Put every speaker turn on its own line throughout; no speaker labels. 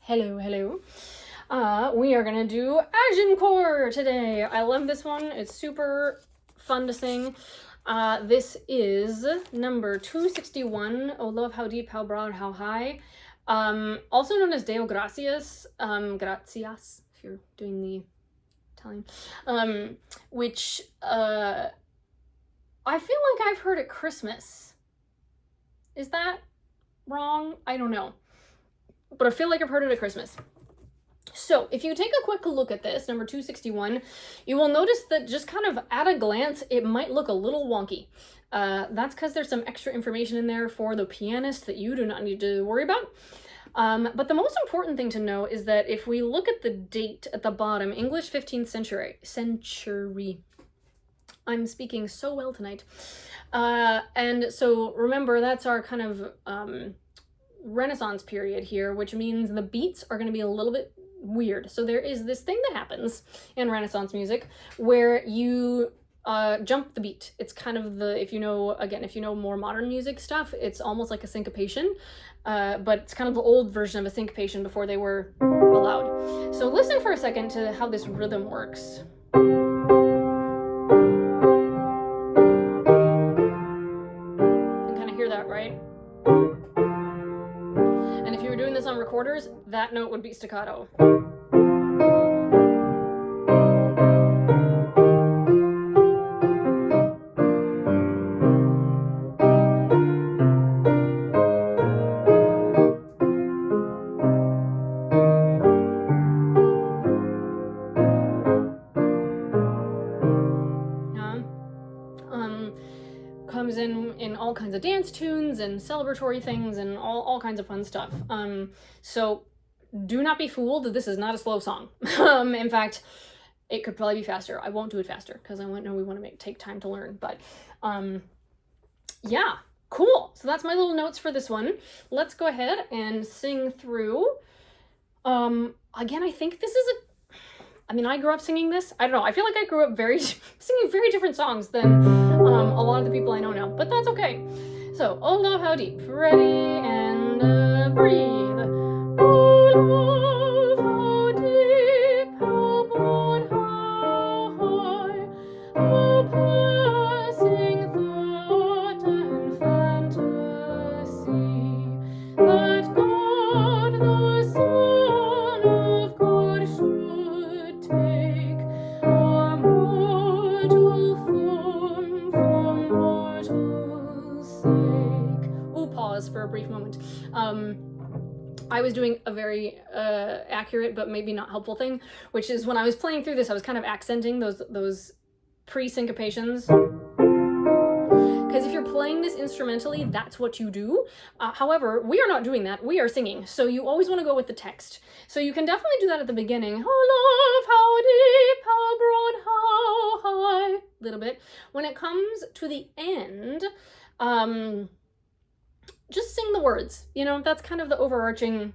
Hello, hello. We are gonna do Agincourt today. I love this one. It's super fun to sing. This is number 261. Oh, love, how deep, how broad, how high. Also known as Deo Gracias, Gracias, if you're doing the Italian, which I feel like I've heard at Christmas. Is that wrong? I don't know. But I feel like I've heard it at Christmas. So if you take a quick look at this, number 261, you will notice that just kind of at a glance, it might look a little wonky. That's because there's some extra information in there for the pianist that you do not need to worry about. But the most important thing to know is that if we look at the date at the bottom, English 15th century. I'm speaking so well tonight. And so remember, that's our kind of Renaissance period here, which means the beats are going to be a little bit weird. So there is this thing that happens in Renaissance music where you jump the beat. It's kind of the, if you know more modern music stuff, it's almost like a syncopation, but it's kind of the old version of a syncopation before they were allowed. So listen for a second to how this rhythm works. You can kind of hear that, right? And if you were doing this on recorders, that note would be staccato. Comes in all kinds of dance tunes and celebratory things and all kinds of fun stuff. So do not be fooled. This is not a slow song. In fact, it could probably be faster. I won't do it faster because I know we want to take time to learn. But yeah, cool. So that's my little notes for this one. Let's go ahead and sing through. Again, I think this is I grew up singing this. I don't know. I feel like I grew up singing very different songs than a lot of the people I know now, but that's okay. So, oh love, how deep, ready, and breathe. Oh love, how deep, how broad, how high, oh passing thought and fantasy, that God the Son of God should take our mortal form for mortal's sake. Ooh, pause for a brief moment. I was doing a very accurate but maybe not helpful thing, which is when I was playing through this, I was kind of accenting those pre-syncopations. Because if you're playing this instrumentally, that's what you do. However, we are not doing that. We are singing. So you always want to go with the text. So you can definitely do that at the beginning. Oh, love, how deep, how broad, how high. Little bit. When it comes to the end, just sing the words. You know, that's kind of the overarching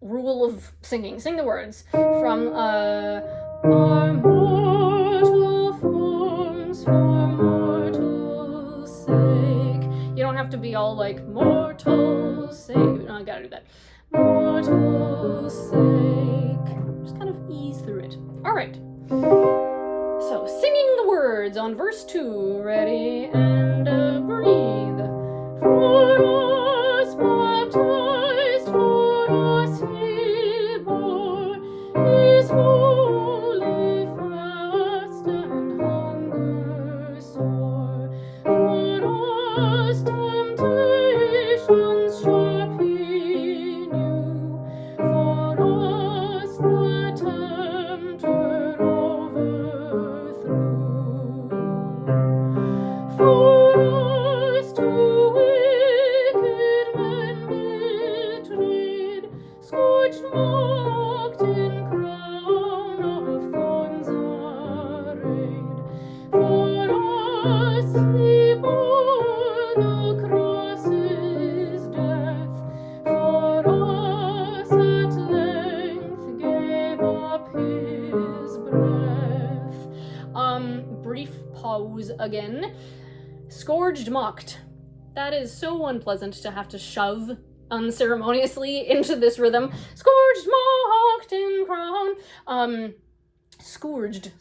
rule of singing. Sing the words. From our mortal forms for mortal's sake. You don't have to be all like, mortal's sake. No, I gotta do that. Mortal's sake. Just kind of ease through it. All right. So, singing the words on verse 2. Ready, and breathe. For us baptized, for us he bore his holy fast and hunger sore. For us temptations sharp he knew, for us the tempter overthrew. For us to wicked men betrayed, scourged, mocked, in crown of thorns arrayed. For us he bore the cross's death, for us at length gave up his breath. Brief pause again. Scourged, mocked. That is so unpleasant to have to shove unceremoniously into this rhythm. Scourged, mocked in crown. Scourged.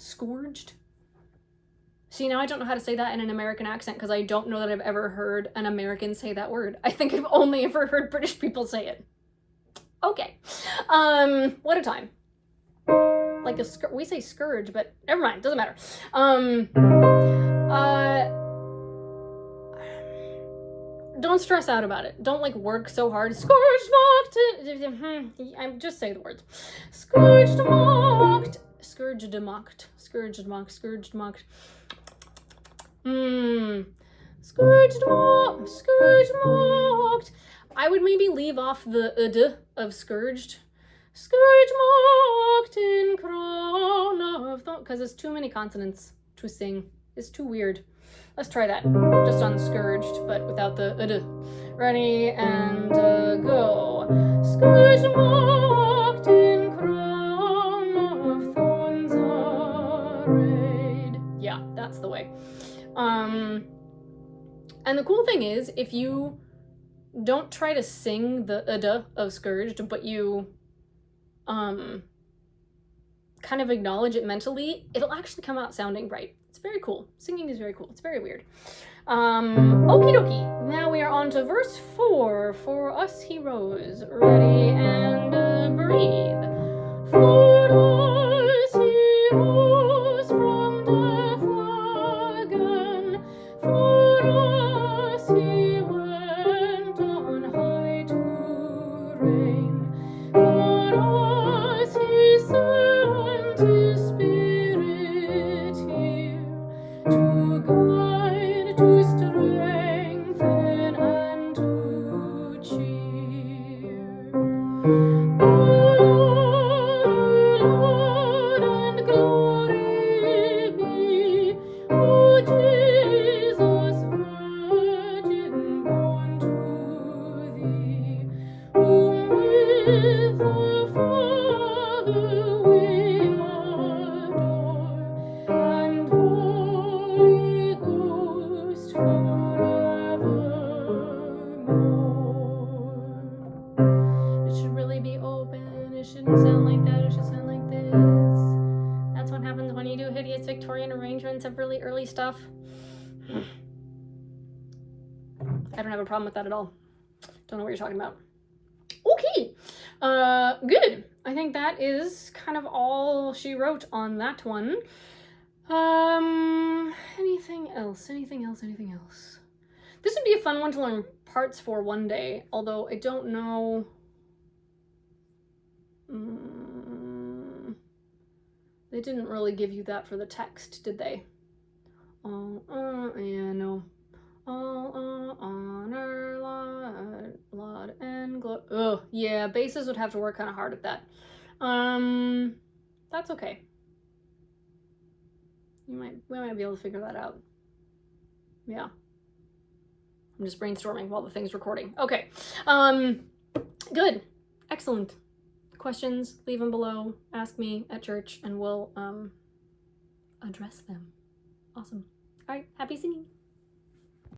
See, now I don't know how to say that in an American accent because I don't know that I've ever heard an American say that word. I think I've only ever heard British people say it. Okay. What a time. Like we say scourge, but never mind, doesn't matter. Don't stress out about it. Don't like work so hard. Scourged, mocked. I'm just say the words. Scourged, mocked. Scourged, mocked. Scourged, mocked. Scourged, mocked. Scourged, mocked. Scourged, mocked. I would maybe leave off the d of scourged. Scourged, mocked in crown of thorns, because it's too many consonants to sing. It's too weird. Let's try that. Just on scourged, but without the d. Ready and go. Scourged, mocked in crown of thorns arrayed. Yeah, that's the way. And the cool thing is, if you don't try to sing the d of scourged, but you kind of acknowledge it mentally, it'll actually come out sounding right. It's very cool. Singing is very cool. It's very weird. Okie dokie. Now we are on to verse 4. For us he rose. Ready and breathe. For us he rose from death again. For us he went on high to reign. For us he sent his Spirit here to guide, to strengthen, and to cheer. O Lord, and glory be, O Jesus, Virgin born to thee, whom with the Father we adore, and Holy Ghost forevermore. It should really be open. It shouldn't sound like that. It should sound like this. That's what happens when you do hideous Victorian arrangements of really early stuff. I don't have a problem with that at all. Don't know what you're talking about. Okay. Good. I think that is kind of all she wrote on that one. Anything else? This would be a fun one to learn parts for one day, although I don't know. They didn't really give you that for the text, did they? Yeah, no. All honor, laud, and glory. Oh, yeah, basses would have to work kind of hard at that. That's okay. We might be able to figure that out. Yeah. I'm just brainstorming while the thing's recording. Okay. Good. Excellent. Questions, leave them below. Ask me at church and we'll address them. Awesome. All right. Happy singing.